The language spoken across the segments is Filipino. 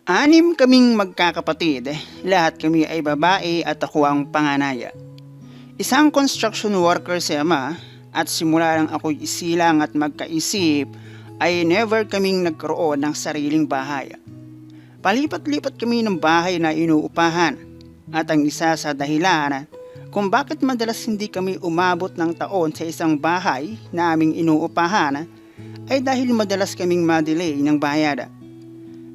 Anim kaming magkakapatid, lahat kami ay babae at ako ang panganay. Isang construction worker si ama at simula lang ako'y isilang at magkaisip ay never kaming nagkaroon ng sariling bahay. Palipat-lipat kami ng bahay na inuupahan at ang isa sa dahilan kung bakit madalas hindi kami umabot ng taon sa isang bahay na aming inuupahan ay dahil madalas kaming madelay ng bayad.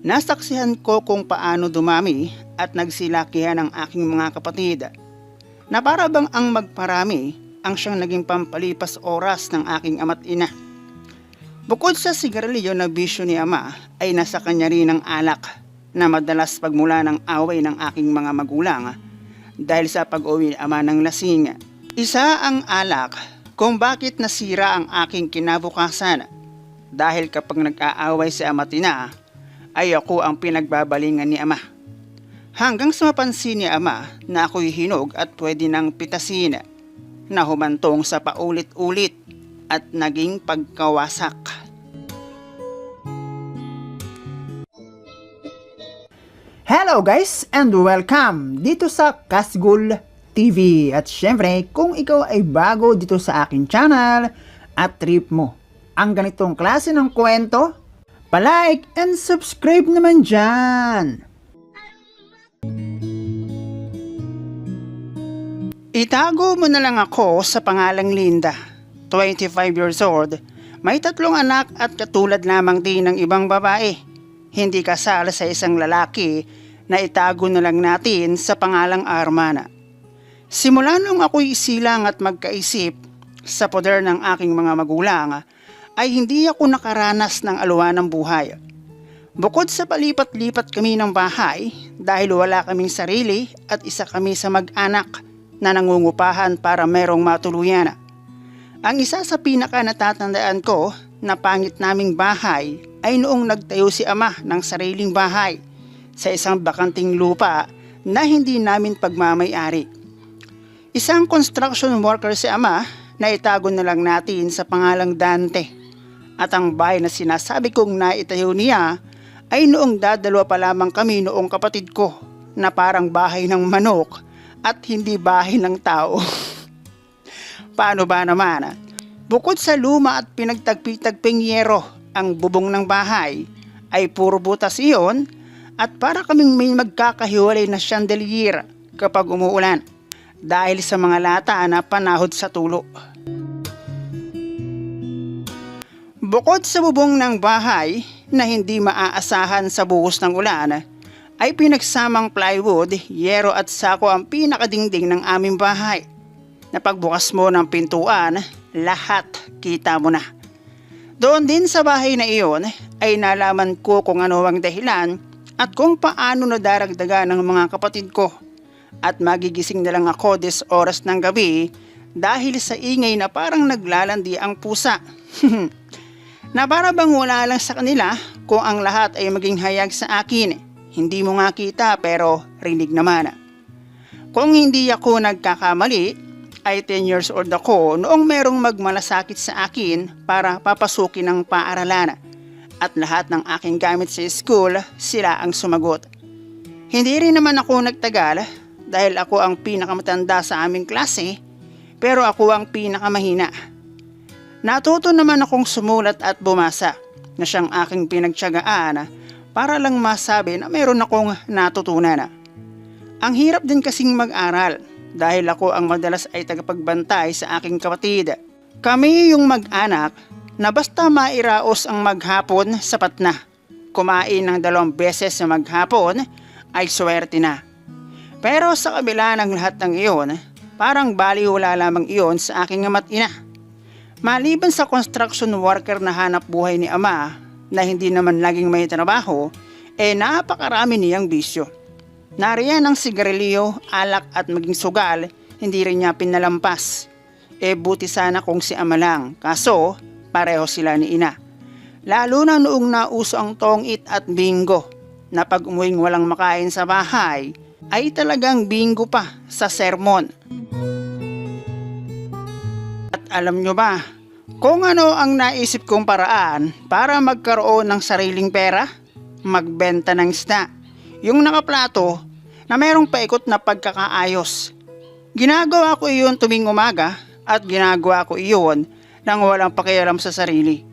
Nasaksihan ko kung paano dumami at nagsilakihan ang aking mga kapatid na para bang ang magparami ang siyang naging pampalipas oras ng aking ama't ina. Bukod sa sigarilyo na bisyo ni ama ay nasa kanya rin ang alak na madalas pagmula ng away ng aking mga magulang dahil sa pag-uwi ni ama ng lasing. Isa ang alak kung bakit nasira ang aking kinabukasan dahil kapag nag-aaway si ama't ina ay ako ang pinagbabalingan ni ama. Hanggang sa mapansin ni ama na ako'y hinog at pwede nang pitasin na humantong sa paulit-ulit at naging pagkawasak. Hello guys and welcome dito sa Kasgul TV. At syempre kung ikaw ay bago dito sa aking channel at trip mo ang ganitong klase ng kwento, palike and subscribe naman dyan. Itago mo na lang ako sa pangalang Linda, 25 years old, may 3 anak at katulad lamang din ng ibang babae. Hindi kasal sa isang lalaki na itago na lang natin sa pangalang Armana. Simula nung ako'y isilang at magkaisip sa poder ng aking mga magulang, ay hindi ako nakaranas ng aluan ng buhay. Bukod sa palipat-lipat kami ng bahay dahil wala kaming sarili at isa kami sa mag-anak na nangungupahan para merong matuluyan. Ang isa sa pinaka natatandaan ko na pangit naming bahay ay noong nagtayo si ama ng sariling bahay sa isang bakanting lupa na hindi namin pagmamay-ari. Isang construction worker si ama na itago na lang natin sa pangalang Dante. At ang bahay na sinasabi kong naitayo niya ay noong dadalawa pa lamang kami noong kapatid ko na parang bahay ng manok at hindi bahay ng tao. Paano ba naman? Bukod sa luma at pinagtagpi-tagping yero ang bubong ng bahay ay puro butas iyon at para kaming may magkakahiwalay na chandelier kapag umuulan dahil sa mga lata na panahod sa tulo. Bukod sa bubong ng bahay na hindi maaasahan sa buhos ng ulan, ay pinagsamang plywood, yero at sako ang pinakadingding ng aming bahay. Na pagbukas mo ng pintuan, lahat kita mo na. Doon din sa bahay na iyon ay nalaman ko kung ano ang dahilan at kung paano nadaragdagan ng mga kapatid ko. At magigising na lang ako des oras ng gabi dahil sa ingay na parang naglalandi ang pusa. Na para bang wala lang sa kanila kung ang lahat ay maging hayag sa akin. Hindi mo nga kita pero rinig naman. Kung hindi ako nagkakamali ay 10 years old ako noong merong magmalasakit sa akin para papasukin ng paaralan. At lahat ng aking gamit sa school sila ang sumagot. Hindi rin naman ako nagtagal dahil ako ang pinakamatanda sa aming klase pero ako ang pinakamahina. Natuto naman akong sumulat at bumasa na siyang aking pinagtiyagaan para lang masabi na meron akong natutunan. Ang hirap din kasing mag-aral dahil ako ang madalas ay tagapagbantay sa aking kapatid. Kami yung mag-anak na basta mairaos ang maghapon sapat na. Kumain ng 2 beses sa maghapon ay swerte na. Pero sa kabila ng lahat ng iyon, parang baliwala lamang iyon sa aking ama't ina. Maliban sa construction worker na hanap buhay ni ama na hindi naman laging may trabaho, napakarami niyang bisyo. Nariyan ang sigarilyo, alak at maging sugal, hindi rin niya pinalampas. Buti sana kung si ama lang, kaso pareho sila ni ina. Lalo na noong nauso ang tongit at bingo, na pag umuwing walang makain sa bahay, ay talagang bingo pa sa sermon. At alam nyo ba, kung ano ang naisip kong paraan para magkaroon ng sariling pera? Magbenta ng isda. yung nakaplato na mayroong paikot na pagkakaayos. Ginagawa ko iyon tuwing umaga at ginagawa ko iyon nang walang pakialam sa sarili.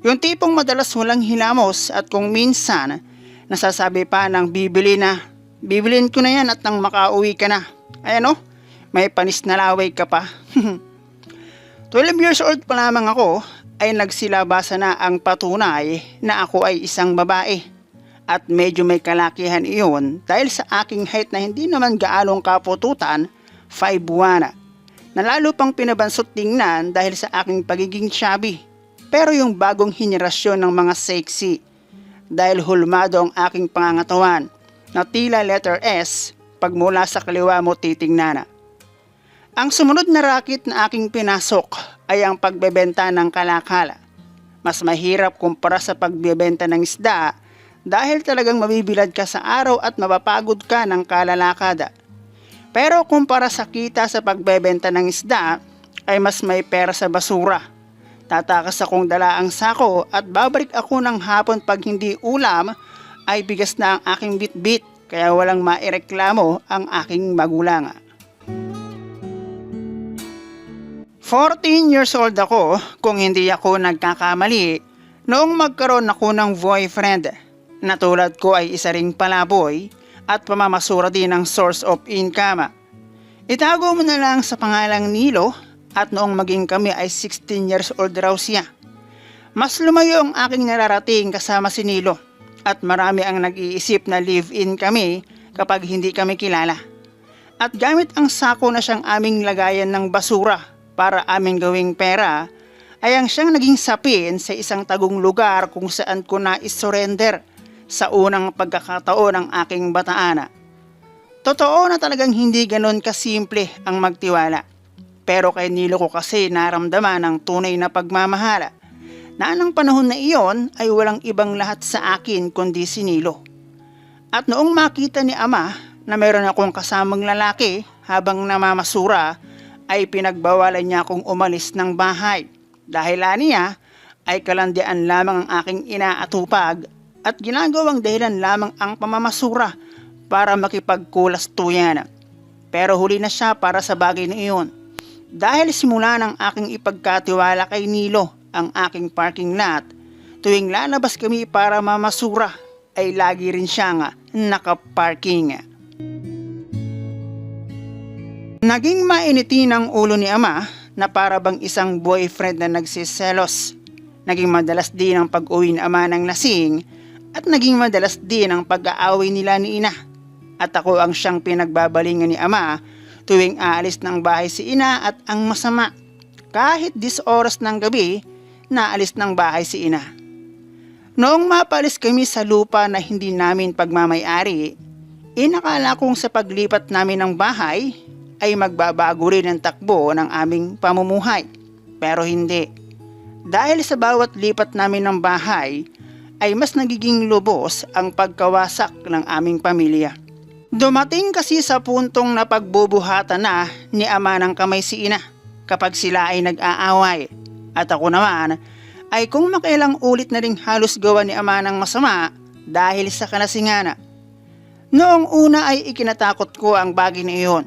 Yung tipong madalas walang hilamos at kung minsan nasasabi pa ng bibilin ko na yan at nang makauwi ka na. Ayan o, may panis na laway ka pa. 12 years old pa lamang ako ay nagsilabasa na ang patunay na ako ay isang babae. At medyo may kalakihan iyon dahil sa aking height na hindi naman gaalong kapututan, 5'1". Na lalo pang pinabansot tingnan dahil sa aking pagiging chubby. Pero yung bagong henerasyon ng mga sexy. Dahil hulmado ang aking pangangatawan na tila letter S pag mula sa kaliwa mo titingnan. Ang sumunod na racket na aking pinasok ay ang pagbebenta ng kalakala. Mas mahirap kumpara sa pagbebenta ng isda dahil talagang mabibilad ka sa araw at mapapagod ka ng kalalakada. Pero kumpara sa kita sa pagbebenta ng isda ay mas may pera sa basura. Tatakas akong dala ang sako at babalik ako ng hapon pag hindi ulam ay bigas na ang aking bitbit kaya walang maireklamo ang aking magulang. 14 years old ako kung hindi ako nagkakamali noong magkaroon ako ng boyfriend na tulad ko ay isa ring palaboy at pamamasura din ang source of income. Itago mo na lang sa pangalang Nilo at noong maging kami ay 16 years old raw siya. Mas lumayo ang aking nararating kasama si Nilo at marami ang nag-iisip na live-in kami kapag hindi kami kilala. At gamit ang sako na siyang aming lagayan ng basura para aming gawing pera, ay ang siyang naging sapin sa isang tagong lugar kung saan ko na isurrender sa unang pagkakataon ng aking bataan. Totoo na talagang hindi ganon kasimple ang magtiwala. Pero kay Nilo ko kasi naramdaman ang tunay na pagmamahala na anong panahon na iyon ay walang ibang lahat sa akin kundi si Nilo. At noong makita ni Ama na mayroon akong kasamang lalaki habang namamasura ay pinagbawalan niya akong umalis ng bahay. Dahil niya ay kalandian lamang ang aking inaatupag at ginagawang dahilan lamang ang pamamasura para makipagkulas-tuyan. Pero huli na siya para sa bagay na iyon. Dahil simula ng aking ipagkatiwala kay Nilo ang aking parking lot, tuwing lalabas kami para mamasura ay lagi rin siyang nakaparking. Naging mainitin ang ulo ni Ama na para bang isang boyfriend na nagsiselos. Naging madalas din ang pag-uwi ni Ama ng lasing at naging madalas din ang pag-aaway nila ni Ina. At ako ang siyang pinagbabalingan ni Ama tuwing aalis ng bahay si Ina at ang masama, kahit 10 oras ng gabi, naalis ng bahay si Ina. Noong mapalis kami sa lupa na hindi namin pagmamayari, inakala kong sa paglipat namin ng bahay ay magbabago rin ang takbo ng aming pamumuhay. Pero hindi. Dahil sa bawat lipat namin ng bahay, ay mas nagiging lubos ang pagkawasak ng aming pamilya. Dumating kasi sa puntong napagbubuhatan na ni Ama ng kamay si Ina kapag sila ay nag-aaway. At ako naman ay kung makailang ulit na ring halos gawa ni Ama ng masama dahil sa kalasingan. Noong una ay ikinatakot ko ang bagay na iyon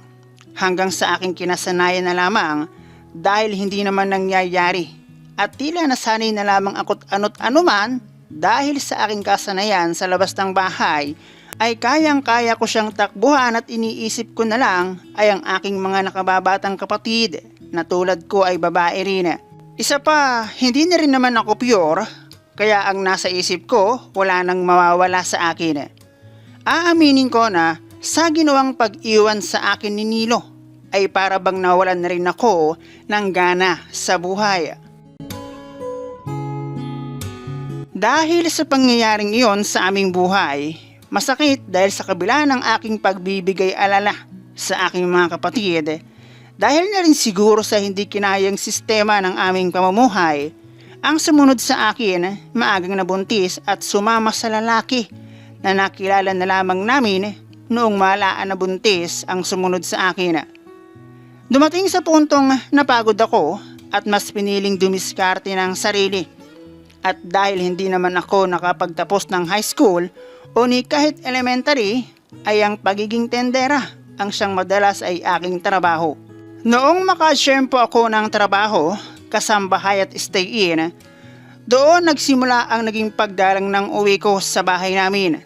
hanggang sa aking kinasanayan na lamang dahil hindi naman nangyayari at tila nasanay na lamang ako't ano't anuman dahil sa aking kasanayan sa labas ng bahay ay kayang-kaya ko siyang takbuhan at iniisip ko na lang ay ang aking mga nakababatang kapatid na tulad ko ay babae rin. Isa pa, hindi na rin naman ako pure, kaya ang nasa isip ko wala nang mawawala sa akin. Aaminin ko na sa ginawang pag-iwan sa akin ni Nilo ay para bang nawalan na rin ako ng gana sa buhay. Dahil sa pangyayaring iyon sa aming buhay, masakit dahil sa kabila ng aking pagbibigay alala sa aking mga kapatid, dahil na rin siguro sa hindi kinayang sistema ng aming pamumuhay, ang sumunod sa akin, maagang nabuntis at sumama sa lalaki na nakilala na lamang namin noong malaan na buntis ang sumunod sa akin. Dumating sa puntong napagod ako at mas piniling dumiskarte ng sarili. At dahil hindi naman ako nakapagtapos ng high school o ni kahit elementary, ay ang pagiging tendera ang siyang madalas ay aking trabaho. Noong makasyempo ako ng trabaho, kasambahay at stay-in, doon nagsimula ang naging pagdalang ng uwi ko sa bahay namin.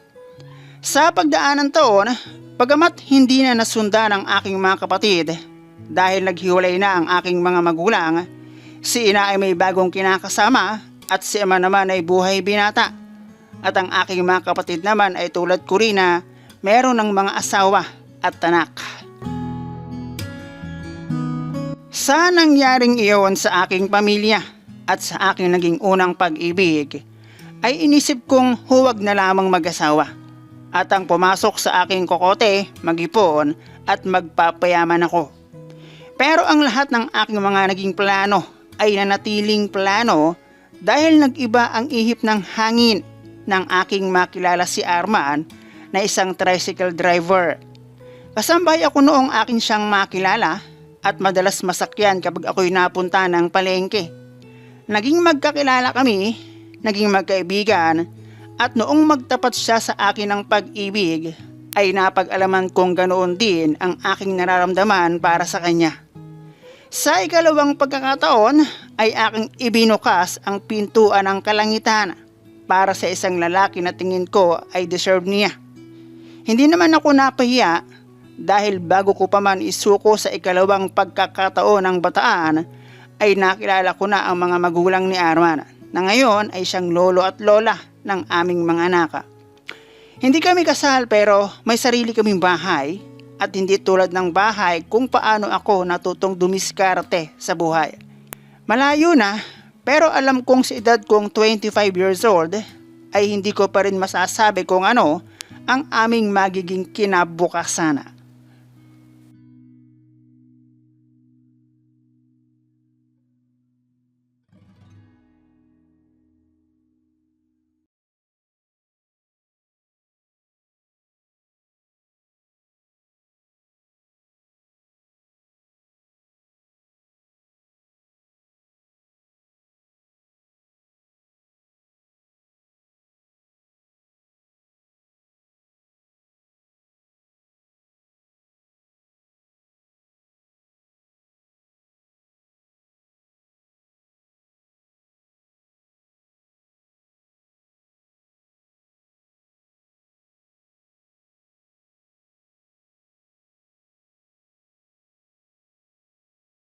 Sa pagdaan ng taon, bagamat hindi na nasundan ang aking mga kapatid dahil naghiwalay na ang aking mga magulang, si ina ay may bagong kinakasama at si ama naman ay buhay binata. At ang aking mga kapatid naman ay tulad ko rin na meron ng mga asawa at anak. Sa nangyaring iyon sa aking pamilya at sa aking naging unang pag-ibig, ay inisip kong huwag na lamang mag-asawa. At ang pumasok sa aking kokote, mag-ipon at magpapayaman ako. Pero ang lahat ng aking mga naging plano ay nanatiling plano dahil nag-iba ang ihip ng hangin ng aking makilala si Arman na isang tricycle driver. Kasambay ako noong aking siyang makilala at madalas masakyan kapag ako'y napunta ng palengke. Naging magkakilala kami, naging magkaibigan, at noong magtapat siya sa akin ng pag-ibig, ay napag-alaman kong ganoon din ang aking nararamdaman para sa kanya. Sa ikalawang pagkakataon ay aking ibinukas ang pintuan ng kalangitan para sa isang lalaki na tingin ko ay deserve niya. Hindi naman ako napahiya dahil bago ko pa man isuko sa ikalawang pagkakataon ng bataan ay nakilala ko na ang mga magulang ni Arman na ngayon ay siyang lolo at lola ng aming mga anak. Hindi kami kasal pero may sarili kaming bahay. At hindi tulad ng bahay kung paano ako natutong dumiskarte sa buhay. Malayo na, pero alam kong sa edad kong 25 years old ay hindi ko pa rin masasabi kung ano ang aming magiging kinabukasan.